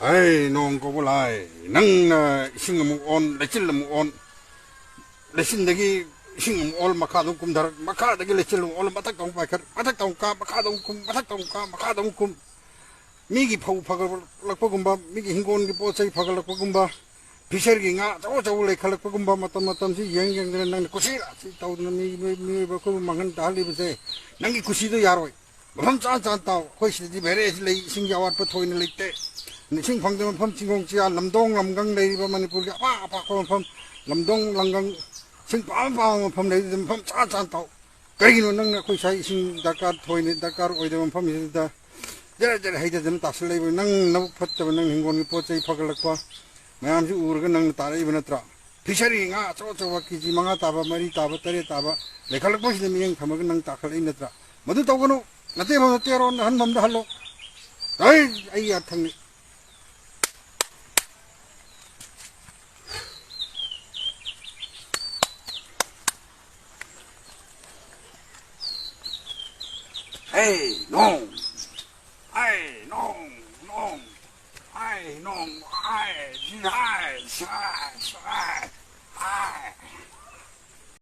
ai nong ko bulai nang na singam on lecil mu on lesin dagi singam ol makadum kum dar makadagi lecil ol matak tong pakar matak tong ka makadum kum matak tong ka makadum kum migi phau phagal lakpa gumba migi hingon gi pochai phagal lakpa gumba fisher gi nga chaw chaw le khalak pa gumba matam matam si yang nang kusi ra si taw na mi ba ko mangan dali bse nang gi kusi do yaroi bam cha cha taw khoi si di bere le sing jawat pa thoi na lekte ning phang de pham chingong chia lamdong lamgang nei ba manipur ga pa ko pham lamdong langgang sing pa pham nei pham cha cha taw kai no nang khoi sai sing dakar thoi ni dakar oi de pham hi da jara jara hai de dam tasle nang nau phat ta nang hingon gi pochai phagal lakpa mayam ju ur ga nang tarai banatra fishery nga chaw chaw ki ji manga taba mari taba tare taba lekhalak po si miyang thamag nang takhal inatra madu tawgano nate ba tero han mam da hallo ai ya thang hey nong ai nong nong ai nong ai ai ai ai